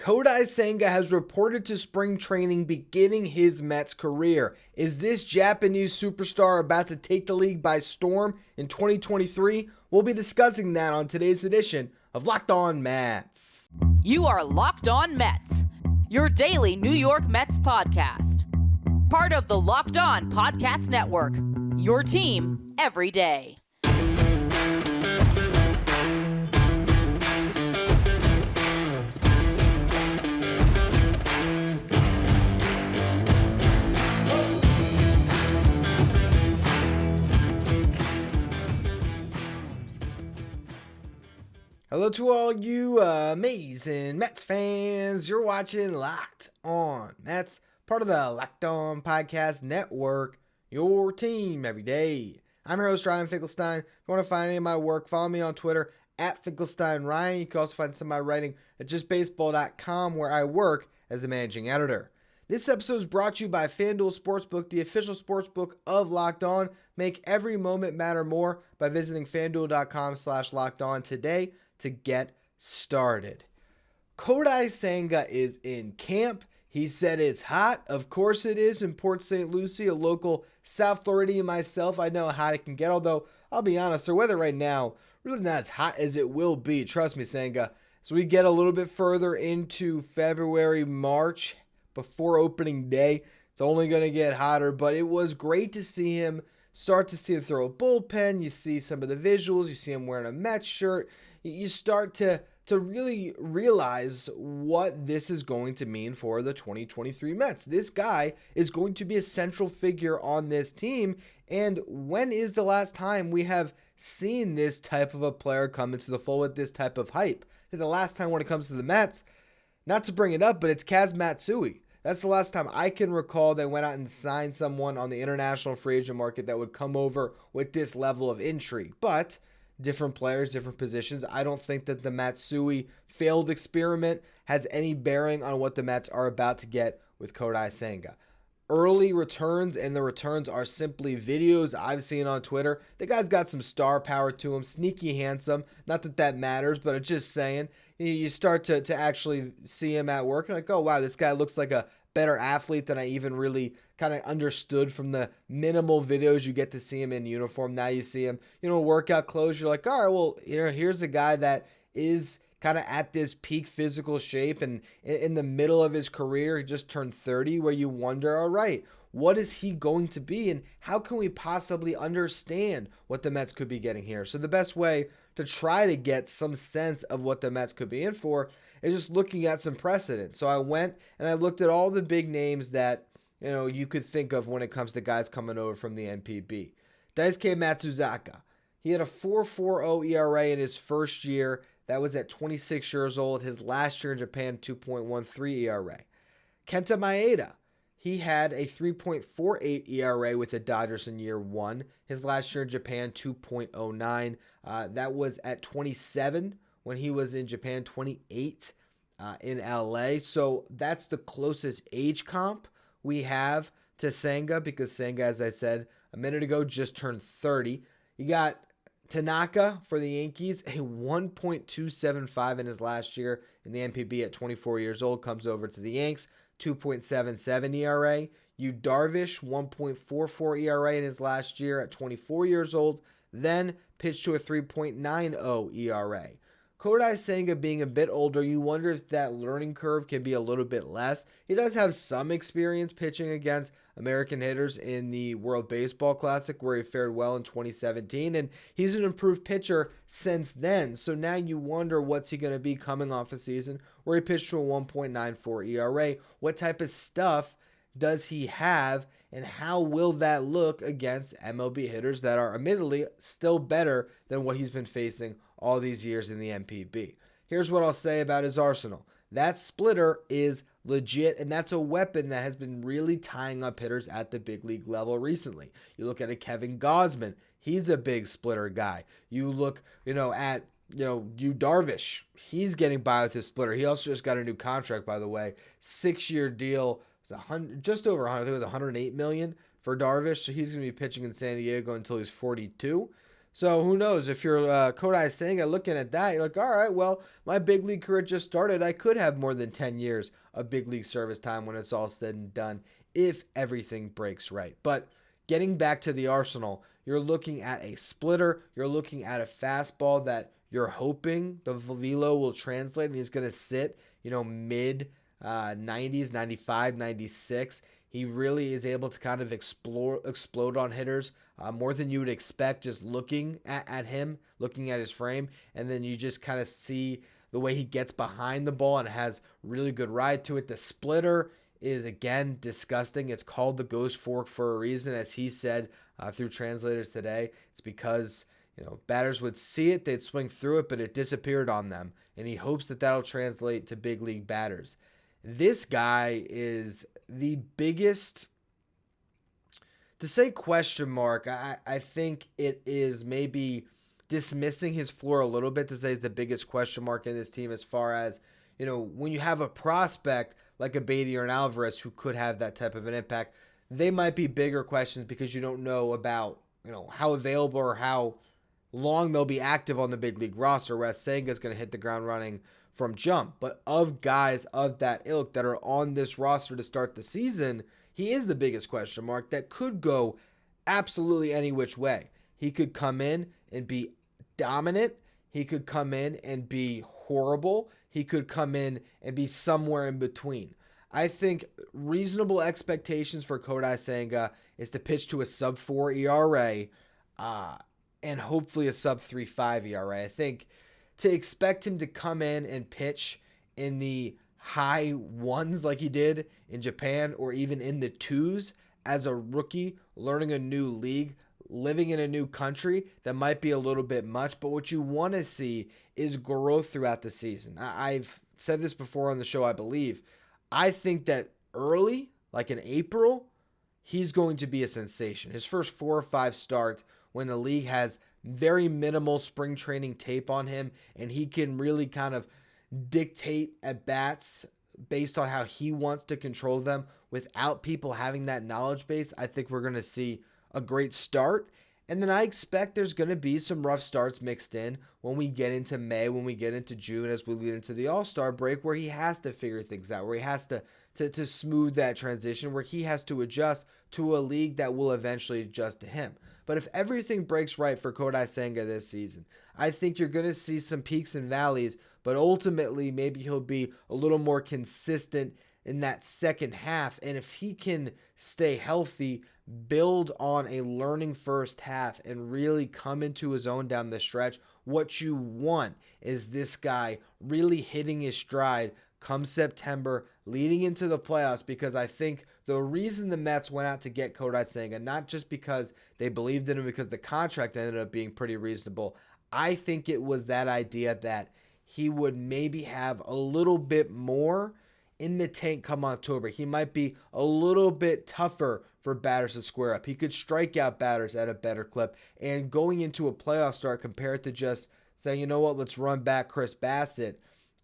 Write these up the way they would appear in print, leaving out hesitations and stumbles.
Kodai Senga has reported to spring training beginning his Mets career. Is this Japanese superstar about to take the league by storm in 2023? We'll be discussing that on today's edition of Locked On Mets. You are Locked On Mets, your daily New York Mets podcast. Part of the Locked On Podcast Network, your team every day. Hello to all you amazing Mets fans. You're watching Locked On Mets, part of the Locked On Podcast Network, your team every day. I'm your host, Ryan Finkelstein. If you want to find any of my work, follow me on Twitter at FinkelsteinRyan. You can also find some of my writing at justbaseball.com, where I work as the managing editor. This episode is brought to you by FanDuel Sportsbook, the official sportsbook of Locked On. Make every moment matter more by visiting FanDuel.com/LockedOn today to get started. Kodai Senga is in camp. He said it's hot. Of course it is in Port St. Lucie, a local South Floridian myself. I know how hot it can get, although I'll be honest, the weather right now really not as hot as it will be. Trust me, Senga. As we get a little bit further into February, March, before opening day, it's only going to get hotter, but it was great to see him throw a bullpen. You see some of the visuals. You see him wearing a Mets shirt. You start to really realize what this is going to mean for the 2023 Mets. This guy is going to be a central figure on this team. And when is the last time we have seen this type of a player come into the fold with this type of hype? I think the last time when it comes to the Mets, not to bring it up, but it's Kaz Matsui. That's the last time I can recall they went out and signed someone on the international free agent market that would come over with this level of intrigue. But different players, different positions. I don't think that the Matsui failed experiment has any bearing on what the Mets are about to get with Kodai Senga. Early returns, and the returns are simply videos I've seen on Twitter. The guy's got some star power to him, sneaky handsome. Not that that matters, but it's just saying. You start to actually see him at work and like, oh wow, this guy looks like a better athlete than I even really kind of understood from the minimal videos you get to see him in uniform. Now you see him, workout clothes. You're like, all right, well, here's a guy that is kind of at this peak physical shape and in the middle of his career. He just turned 30, where you wonder, all right, what is he going to be and how can we possibly understand what the Mets could be getting here? So the best way to try to get some sense of what the Mets could be in for is just looking at some precedent. So I went and I looked at all the big names that you could think of when it comes to guys coming over from the NPB. Daisuke Matsuzaka, he had a 4.40 ERA in his first year. That was at 26 years old. His last year in Japan, 2.13 ERA. Kenta Maeda, he had a 3.48 ERA with the Dodgers in year one. His last year in Japan, 2.09. That was at 27 when he was in Japan, 28 in LA. So that's the closest age comp we have to Senga, because Senga, as I said a minute ago, just turned 30. You got Tanaka for the Yankees, a 1.275 in his last year in the NPB at 24 years old, comes over to the Yanks, 2.77 ERA. Yu Darvish, 1.44 ERA in his last year at 24 years old, then pitched to a 3.90 ERA. Kodai Senga being a bit older, you wonder if that learning curve can be a little bit less. He does have some experience pitching against American hitters in the World Baseball Classic, where he fared well in 2017, and he's an improved pitcher since then. So now you wonder, what's he going to be coming off a season where he pitched to a 1.94 ERA? What type of stuff does he have, and how will that look against MLB hitters that are admittedly still better than what he's been facing all these years in the NPB? Here's what I'll say about his arsenal. That splitter is legit, and that's a weapon that has been really tying up hitters at the big league level recently. You look at a Kevin Gausman, he's a big splitter guy. You look, at Yu Darvish, he's getting by with his splitter. He also just got a new contract, by the way, 6-year deal. Just over 100, I think it was $108 million for Darvish. So he's going to be pitching in San Diego until he's 42. So who knows? If you're Kodai Senga looking at that, you're like, all right, well, my big league career just started. I could have more than 10 years of big league service time when it's all said and done if everything breaks right. But getting back to the arsenal, you're looking at a splitter. You're looking at a fastball that you're hoping the velo will translate and he's going to sit, mid 90s, 95, 96. He really is able to kind of explode on hitters more than you would expect just looking at him, looking at his frame. And then you just kind of see the way he gets behind the ball and has really good ride to it. The splitter is, again, disgusting. It's called the ghost fork for a reason, as he said through translators today. It's because batters would see it, they'd swing through it, but it disappeared on them. And he hopes that that'll translate to big league batters. This guy is the biggest, to say question mark, I think it is maybe dismissing his floor a little bit to say he's the biggest question mark in this team as far as, when you have a prospect like a Beatty or an Alvarez who could have that type of an impact, they might be bigger questions because you don't know about, how available or how long they'll be active on the big league roster, whereas Senga's going to hit the ground running from jump. But of guys of that ilk that are on this roster to start the season, he is the biggest question mark that could go absolutely any which way. He could come in and be dominant. He could come in and be horrible. He could come in and be somewhere in between. I think reasonable expectations for Kodai Senga is to pitch to a sub-4 ERA and hopefully a sub-3.5 ERA. I think to expect him to come in and pitch in the high ones like he did in Japan or even in the twos as a rookie, learning a new league, living in a new country, that might be a little bit much. But what you want to see is growth throughout the season. I've said this before on the show, I believe. I think that early, like in April, he's going to be a sensation. His first 4 or 5 starts when the league has very minimal spring training tape on him and he can really kind of dictate at bats based on how he wants to control them without people having that knowledge base. I think we're going to see a great start. And then I expect there's going to be some rough starts mixed in when we get into May, when we get into June, as we lead into the All-Star break, where he has to figure things out, where he has to smooth that transition, where he has to adjust to a league that will eventually adjust to him. But if everything breaks right for Kodai Senga this season, I think you're going to see some peaks and valleys, but ultimately maybe he'll be a little more consistent in that second half. And if he can stay healthy, build on a learning first half, and really come into his own down the stretch, what you want is this guy really hitting his stride come September, leading into the playoffs, because I think the reason the Mets went out to get Kodai Senga, not just because they believed in him, because the contract ended up being pretty reasonable. I think it was that idea that he would maybe have a little bit more in the tank come October. He might be a little bit tougher for batters to square up. He could strike out batters at a better clip. And going into a playoff start compared to just saying, you know what, let's run back Chris Bassett,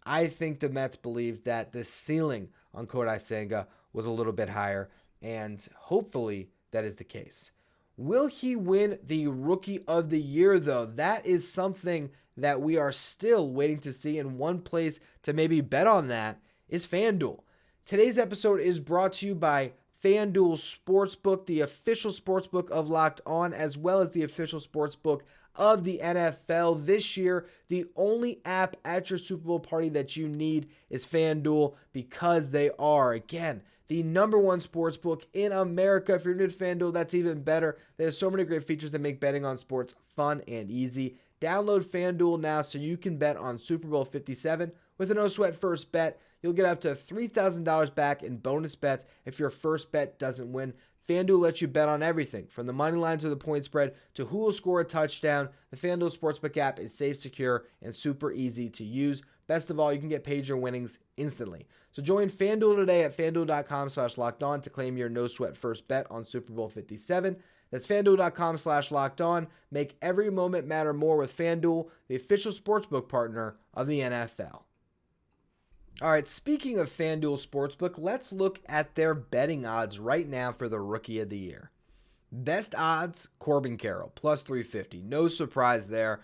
I think the Mets believed that the ceiling on Kodai Senga was a little bit higher, and hopefully that is the case. Will he win the Rookie of the Year, though? That is something that we are still waiting to see, and one place to maybe bet on that is FanDuel. Today's episode is brought to you by FanDuel Sportsbook, the official sportsbook of Locked On, as well as the official sportsbook of the NFL. This year, the only app at your Super Bowl party that you need is FanDuel, because they are, again, the number one sportsbook in America. If you're new to FanDuel, that's even better. There's so many great features that make betting on sports fun and easy. Download FanDuel now so you can bet on Super Bowl 57 with a no-sweat first bet. You'll get up to $3,000 back in bonus bets if your first bet doesn't win. FanDuel lets you bet on everything, from the money lines to the point spread to who will score a touchdown. The FanDuel Sportsbook app is safe, secure, and super easy to use. Best of all, you can get paid your winnings instantly. So join FanDuel today at FanDuel.com/LockedOn to claim your no-sweat first bet on Super Bowl 57. That's FanDuel.com/LockedOn. Make every moment matter more with FanDuel, the official sportsbook partner of the NFL. All right, speaking of FanDuel Sportsbook, let's look at their betting odds right now for the Rookie of the Year. Best odds, Corbin Carroll, plus 350. No surprise there.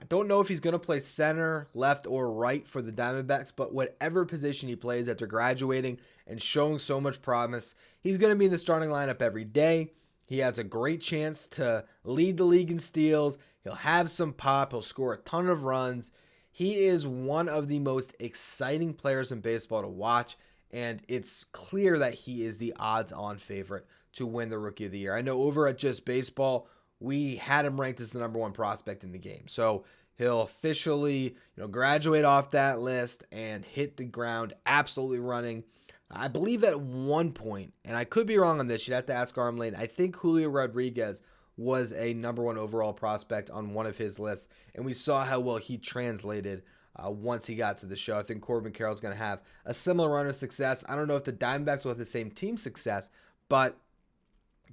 Don't know if he's going to play center, left, or right for the Diamondbacks, but whatever position he plays after graduating and showing so much promise, he's going to be in the starting lineup every day. He has a great chance to lead the league in steals. He'll have some pop. He'll score a ton of runs. He is one of the most exciting players in baseball to watch, and it's clear that he is the odds-on favorite to win the Rookie of the Year. I know over at Just Baseball, we had him ranked as the number one prospect in the game. So he'll officially, graduate off that list and hit the ground absolutely running. I believe at one point, and I could be wrong on this, you'd have to ask Arm Lane, I think Julio Rodriguez was a number one overall prospect on one of his lists, and we saw how well he translated once he got to the show. I think Corbin Carroll's going to have a similar run of success. I don't know if the Diamondbacks will have the same team success, but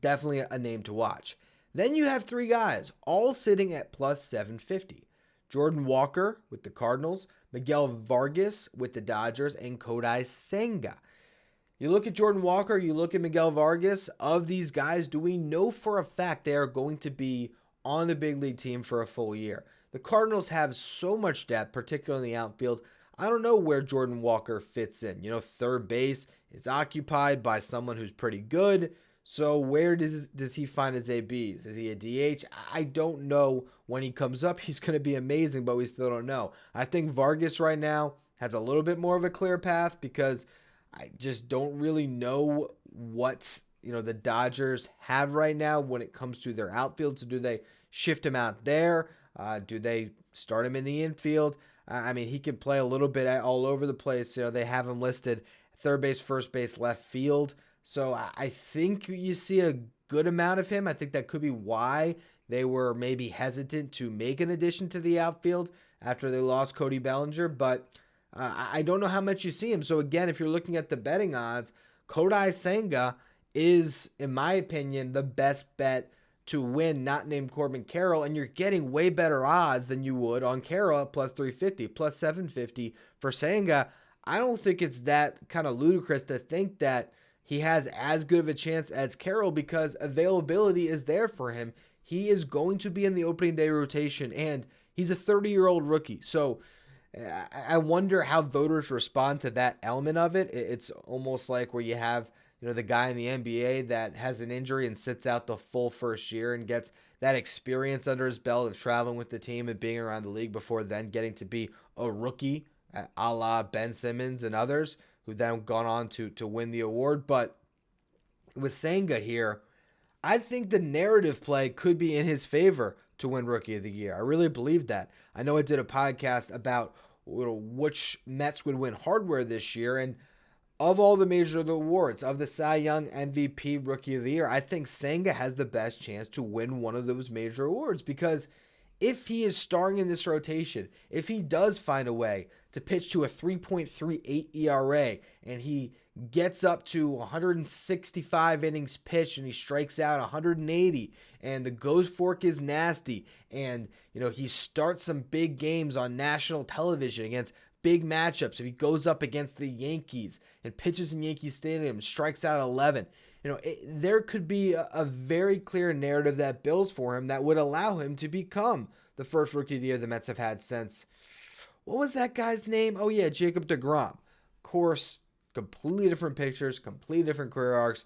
definitely a name to watch. Then you have three guys, all sitting at plus 750. Jordan Walker with the Cardinals, Miguel Vargas with the Dodgers, and Kodai Senga. You look at Jordan Walker, you look at Miguel Vargas. Of these guys, do we know for a fact they are going to be on the big league team for a full year? The Cardinals have so much depth, particularly in the outfield. I don't know where Jordan Walker fits in. Third base is occupied by someone who's pretty good. So where does he find his ABs? Is he a DH? I don't know. When he comes up, he's going to be amazing, but we still don't know. I think Vargas right now has a little bit more of a clear path because I just don't really know what the Dodgers have right now when it comes to their outfield. So do they shift him out there? Do they start him in the infield? I mean, he could play a little bit all over the place. They have him listed third base, first base, left field. So I think you see a good amount of him. I think that could be why they were maybe hesitant to make an addition to the outfield after they lost Cody Bellinger. But I don't know how much you see him. So again, if you're looking at the betting odds, Kodai Senga is, in my opinion, the best bet to win, not named Corbin Carroll. And you're getting way better odds than you would on Carroll at plus 350, plus 750 for Senga. I don't think it's that kind of ludicrous to think that he has as good of a chance as Carroll because availability is there for him. He is going to be in the opening day rotation, and he's a 30-year-old rookie. So I wonder how voters respond to that element of it. It's almost like where you have the guy in the NBA that has an injury and sits out the full first year and gets that experience under his belt of traveling with the team and being around the league before then getting to be a rookie, a la Ben Simmons and others who've then gone on to win the award. But with Senga here, I think the narrative play could be in his favor to win Rookie of the Year. I really believe that. I know I did a podcast about which Mets would win hardware this year, and of all the major awards, of the Cy Young, MVP, Rookie of the Year, I think Senga has the best chance to win one of those major awards because if he is starring in this rotation, if he does find a way to pitch to a 3.38 ERA and he gets up to 165 innings pitched and he strikes out 180 and the ghost fork is nasty and he starts some big games on national television against big matchups, if he goes up against the Yankees and pitches in Yankee Stadium and strikes out 11, there could be a very clear narrative that builds for him that would allow him to become the first Rookie of the Year the Mets have had since, what was that guy's name? Oh yeah, Jacob deGrom. Of course, completely different pictures, completely different career arcs.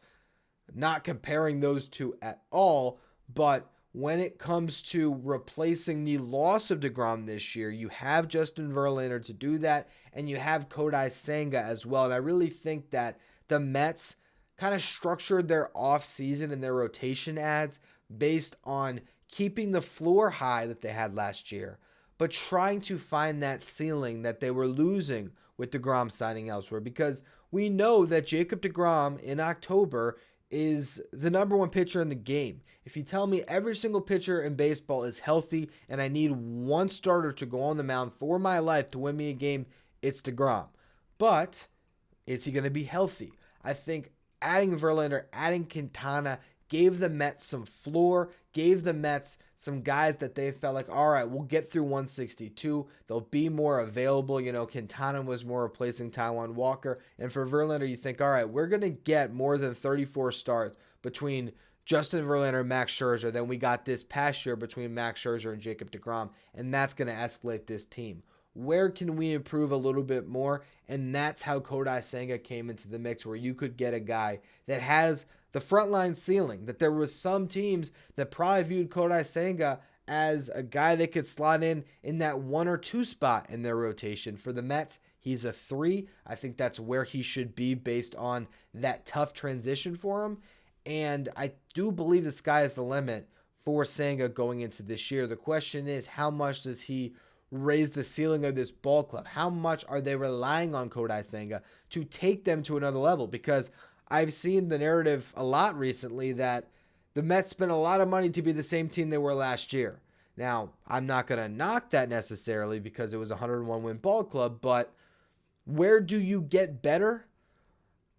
Not comparing those two at all, but when it comes to replacing the loss of deGrom this year, you have Justin Verlander to do that, and you have Kodai Senga as well. And I really think that the Mets kind of structured their offseason and their rotation ads based on keeping the floor high that they had last year, but trying to find that ceiling that they were losing with deGrom signing elsewhere. Because we know that Jacob deGrom in October is the number one pitcher in the game. If you tell me every single pitcher in baseball is healthy and I need one starter to go on the mound for my life to win me a game, it's deGrom. But is he going to be healthy? I think adding Verlander, adding Quintana gave the Mets some floor, gave the Mets some guys that they felt like, all right, we'll get through 162. They'll be more available. Quintana was more replacing Taijuan Walker. And for Verlander, you think, all right, we're going to get more than 34 starts between Justin Verlander and Max Scherzer than we got this past year between Max Scherzer and Jacob deGrom, and that's going to escalate this team. Where can we improve a little bit more? And that's how Kodai Senga came into the mix, where you could get a guy that has the frontline ceiling, that there was some teams that probably viewed Kodai Senga as a guy that could slot in that 1 or 2 spot in their rotation. For the Mets, he's a 3. I think that's where he should be based on that tough transition for him. And I do believe the sky is the limit for Senga going into this year. The question is, how much does he raise the ceiling of this ball club? How much are they relying on Kodai Senga to take them to another level? Because I've seen the narrative a lot recently that the Mets spent a lot of money to be the same team they were last year. Now, I'm not going to knock that necessarily because it was a 101-win ball club, but where do you get better?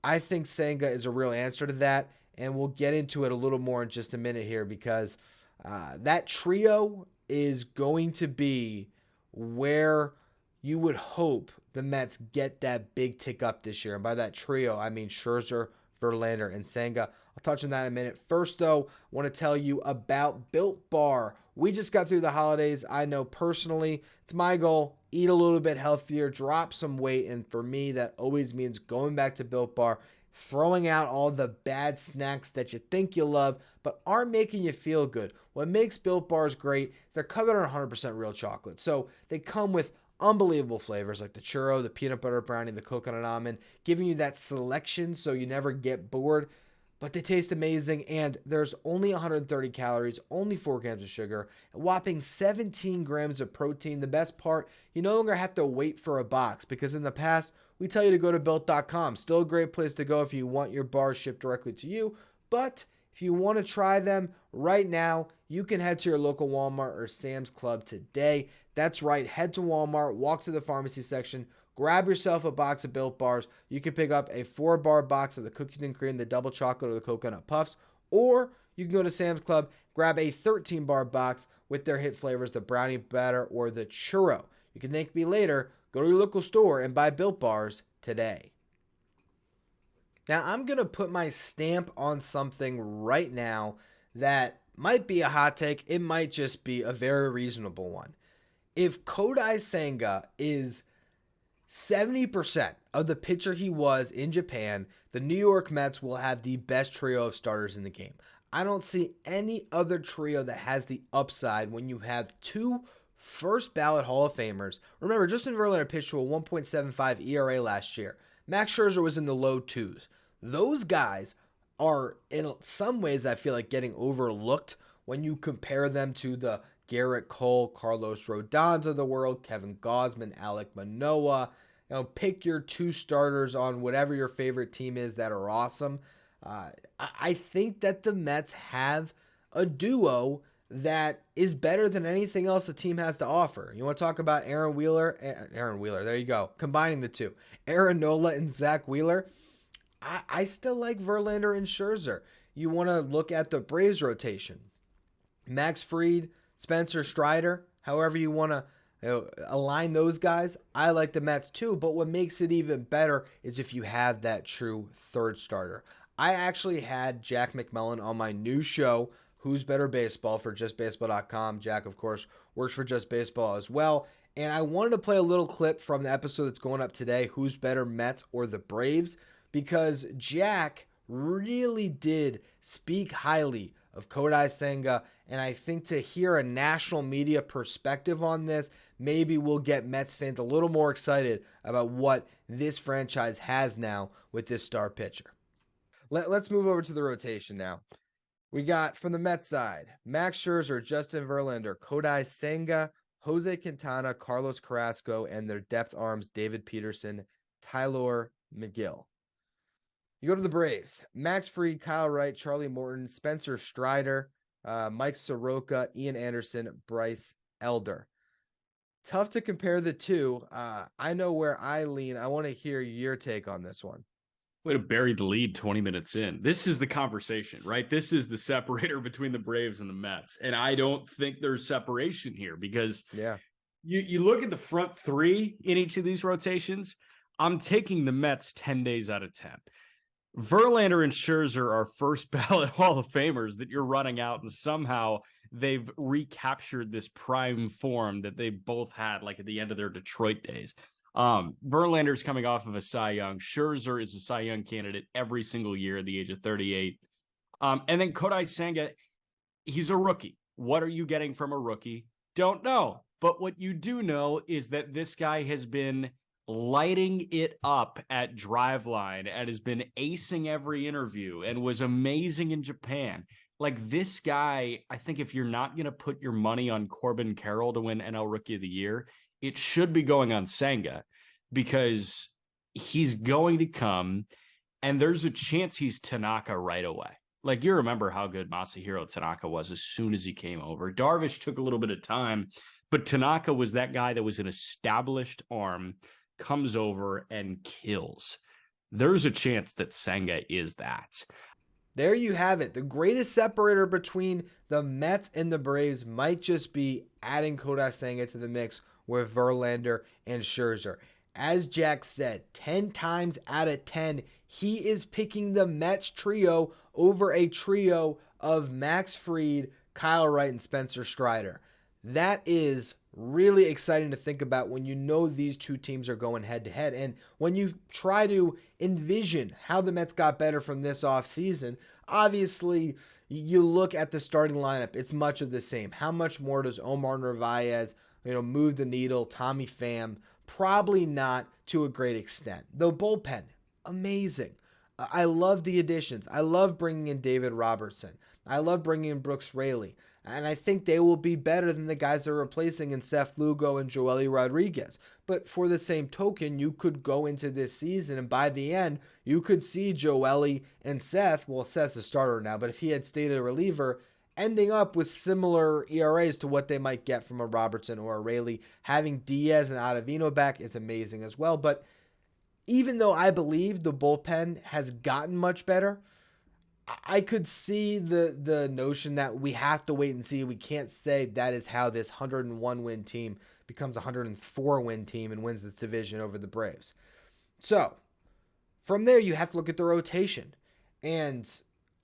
I think Senga is a real answer to that. And we'll get into it a little more in just a minute here because that trio is going to be where you would hope the Mets get that big tick up this year. And by that trio, I mean Scherzer, Verlander, and Senga. I'll touch on that in a minute. First, though, I want to tell you about Built Bar. We just got through the holidays. I know personally, it's my goal, eat a little bit healthier, drop some weight. And for me, that always means going back to Built Bar, throwing out all the bad snacks that you think you love but aren't making you feel good. What makes Built Bars great is they're covered in 100% real chocolate. So they come with unbelievable flavors like the churro, the peanut butter brownie, the coconut almond, giving you that selection so you never get bored. But they taste amazing, and there's only 130 calories, only 4 grams of sugar, a whopping 17 grams of protein. The best part, you no longer have to wait for a box, because in the past, we tell you to go to Built.com. Still a great place to go if you want your bars shipped directly to you, but if you want to try them right now, you can head to your local Walmart or Sam's Club today. That's right, head to Walmart, walk to the pharmacy section, grab yourself a box of Built Bars. You can pick up a 4-bar box of the cookies and cream, the double chocolate, or the coconut puffs. Or you can go to Sam's Club, grab a 13-bar box with their hit flavors, the brownie batter or the churro. You can thank me later. Go to your local store and buy Built Bars today. Now, I'm going to put my stamp on something right now that might be a hot take. It might just be a very reasonable one. If Kodai Senga is 70% of the pitcher he was in Japan, the New York Mets will have the best trio of starters in the game. I don't see any other trio that has the upside when you have 2 first ballot Hall of Famers. Remember, Justin Verlander pitched to a 1.75 ERA last year. Max Scherzer was in the low 2s. Those guys are, in some ways, I feel like getting overlooked when you compare them to the Garrett Cole, Carlos Rodons of the world, Kevin Gausman, Alek Manoah. Pick your 2 starters on whatever your favorite team is that are awesome. I think that the Mets have a duo that is better than anything else the team has to offer. You want to talk about Aaron Wheeler, there you go. Combining the 2. Aaron Nola and Zach Wheeler. I still like Verlander and Scherzer. You want to look at the Braves rotation. Max Fried, Spencer Strider, however you want to align those guys. I like the Mets too, but what makes it even better is if you have that true third starter. I actually had Jack McMullen on my new show, Who's Better Baseball, for JustBaseball.com. Jack, of course, works for Just Baseball as well. And I wanted to play a little clip from the episode that's going up today, Who's Better, Mets or the Braves? Because Jack really did speak highly of Kodai Senga, and I think to hear a national media perspective on this, maybe we'll get Mets fans a little more excited about what this franchise has now with this star pitcher. Let's move over to the rotation now. We got, from the Mets side, Max Scherzer, Justin Verlander, Kodai Senga, Jose Quintana, Carlos Carrasco, and their depth arms, David Peterson, Tylor Megill. You go to the Braves, Max Fried, Kyle Wright, Charlie Morton, Spencer Strider, Mike Soroka, Ian Anderson, Bryce Elder. Tough to compare the 2. I know where I lean. I want to hear your take on this one. Way to bury the lead 20 minutes in. This is the conversation, right? This is the separator between the Braves and the Mets. And I don't think there's separation here because you look at the front 3 in each of these rotations. I'm taking the Mets 10 days out of 10. Verlander and Scherzer are first ballot Hall of Famers that you're running out, and somehow they've recaptured this prime form that they both had like at the end of their Detroit days. Verlander's coming off of a Cy Young. Scherzer is a Cy Young candidate every single year at the age of 38. And then Kodai Senga, he's a rookie. What are you getting from a rookie? Don't know. But what you do know is that this guy has been lighting it up at Driveline and has been acing every interview and was amazing in Japan. Like, this guy, I think if you're not going to put your money on Corbin Carroll to win NL Rookie of the Year, it should be going on Senga, because he's going to come and there's a chance he's Tanaka right away. Like, you remember how good Masahiro Tanaka was as soon as he came over. Darvish took a little bit of time, but Tanaka was that guy that was an established arm, comes over and kills. There's a chance that Senga is that. There you have it. The greatest separator between the Mets and the Braves might just be adding Kodai Senga to the mix with Verlander and Scherzer. As Jack said, 10 times out of 10, he is picking the Mets trio over a trio of Max Fried, Kyle Wright, and Spencer Strider. That is really exciting to think about when you know these two teams are going head-to-head. And when you try to envision how the Mets got better from this offseason, obviously you look at the starting lineup, it's much of the same. How much more does Omar Narvaez, move the needle? Tommy Pham, probably not to a great extent. The bullpen, amazing. I love the additions. I love bringing in David Robertson. I love bringing in Brooks Raley. And I think they will be better than the guys they're replacing in Seth Lugo and Joely Rodriguez. But for the same token, you could go into this season and by the end, you could see Joely and Seth, well, Seth's a starter now, but if he had stayed a reliever, ending up with similar ERAs to what they might get from a Robertson or a Raley. Having Diaz and Ottavino back is amazing as well. But even though I believe the bullpen has gotten much better, I could see the notion that we have to wait and see. We can't say that is how this 101-win team becomes a 104-win team and wins this division over the Braves. So, from there, you have to look at the rotation. And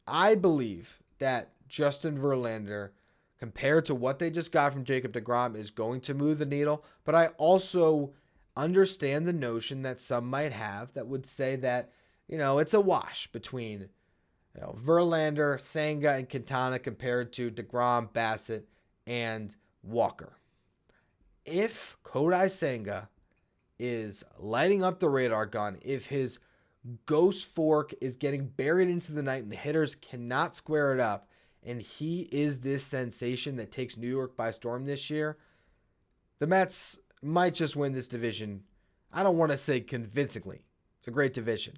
I believe that Justin Verlander, compared to what they just got from Jacob deGrom, is going to move the needle. But I also understand the notion that some might have that would say that, it's a wash between Verlander, Senga, and Quintana compared to deGrom, Bassett, and Walker. If Kodai Senga is lighting up the radar gun, if his ghost fork is getting buried into the night and the hitters cannot square it up, and he is this sensation that takes New York by storm this year, the Mets might just win this division. I don't want to say convincingly. It's a great division.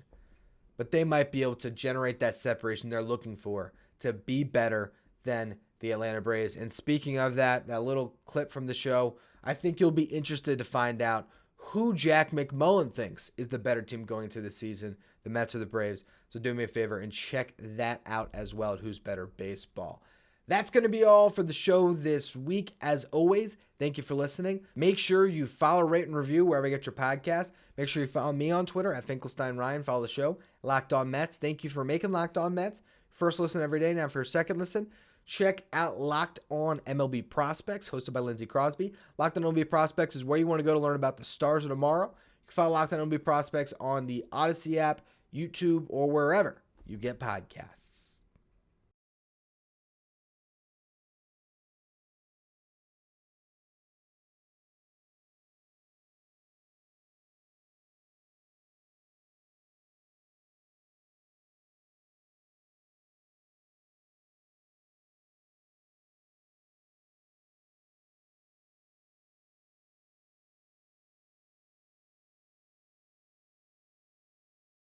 But they might be able to generate that separation they're looking for to be better than the Atlanta Braves. And speaking of that little clip from the show, I think you'll be interested to find out who Jack McMullen thinks is the better team going into the season, the Mets or the Braves. So do me a favor and check that out as well at Who's Better Baseball. That's going to be all for the show this week. As always, thank you for listening. Make sure you follow, rate, and review wherever you get your podcast. Make sure you follow me on Twitter at Finkelstein Ryan. Follow the show, Locked On Mets. Thank you for making Locked On Mets first listen every day. Now for your second listen, check out Locked On MLB Prospects, hosted by Lindsey Crosby. Locked On MLB Prospects is where you want to go to learn about the stars of tomorrow. You can follow Locked On MLB Prospects on the Odyssey app, YouTube, or wherever you get podcasts.